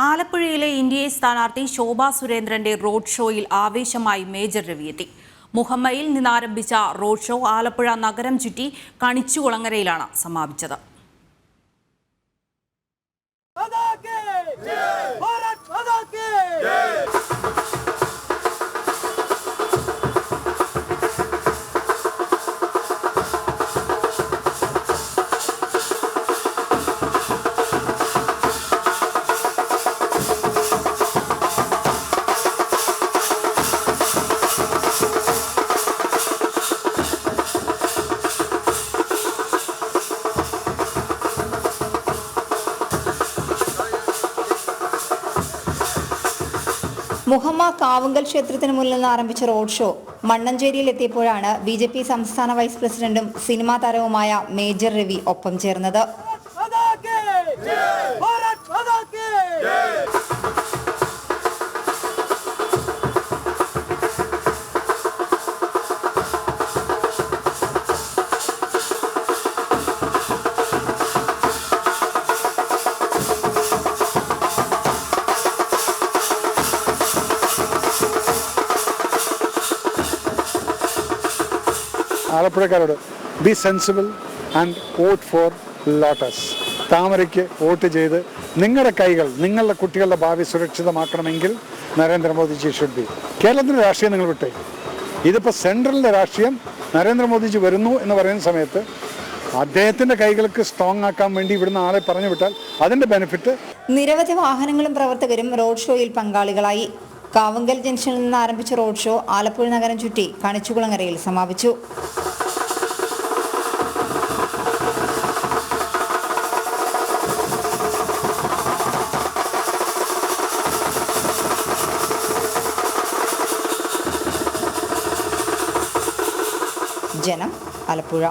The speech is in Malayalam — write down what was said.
ആലപ്പുഴയിലെ ഇന്ത്യയെ സ്ഥാനാർത്ഥി ശോഭാ സുരേന്ദ്രന്റെ റോഡ് ഷോയിൽ ആവേശമായി മേജർ രവി എത്തി. മുഹമ്മയിൽ നിന്നാരംഭിച്ച റോഡ് ഷോ ആലപ്പുഴ നഗരം ചുറ്റി കണിച്ചുകുളങ്ങരയിലാണ് സമാപിച്ചത്. മുഹമ്മ കാവുങ്കൽ ക്ഷേത്രത്തിന് മുന്നിൽ നിന്ന് ആരംഭിച്ച റോഡ് ഷോ മണ്ണഞ്ചേരിയിൽ എത്തിയപ്പോഴാണ് ബി.ജെ.പി. സംസ്ഥാന വൈസ് പ്രസിഡന്റും സിനിമാ താരവുമായ മേജർ രവി ഒപ്പം ചേർന്നത്. ആലപ്പുഴക്കാരോട് be sensible and vote for lotus. താമരയ്ക്ക് വോട്ട് ചെയ്ത് നിങ്ങളുടെ കൈകൾ നിങ്ങളുടെ കുട്ടികളുടെ ഭാവി സുരക്ഷിതമാക്കണമെങ്കിൽ നരേന്ദ്രമോദിജി ഷുഡ് ബി. കേരളത്തിൻ്റെ രാഷ്ട്രീയം നിങ്ങൾ വിട്ടേ. ഇതിപ്പോൾ സെൻട്രലിൻ്റെ രാഷ്ട്രീയം നരേന്ദ്രമോദിജി വരുന്നു എന്ന് പറയുന്ന സമയത്ത് അദ്ദേഹത്തിൻ്റെ കൈകൾക്ക് സ്ട്രോങ് ആക്കാൻ വേണ്ടി ഇവിടുന്ന് ആളെ പറഞ്ഞു വിട്ടാൽ അതിൻ്റെ ബെനിഫിറ്റ്. നിരവധി വാഹനങ്ങളും പ്രവർത്തകരും റോഡ് ഷോയിൽ പങ്കാളികളായി. കാവുങ്കൽ ജംഗ്ഷനിൽ നിന്ന് ആരംഭിച്ച റോഡ് ഷോ ആലപ്പുഴ നഗരം ചുറ്റി കണിച്ചുകുളങ്ങരയിൽ സമാപിച്ചു. ജനം, ആലപ്പുഴ.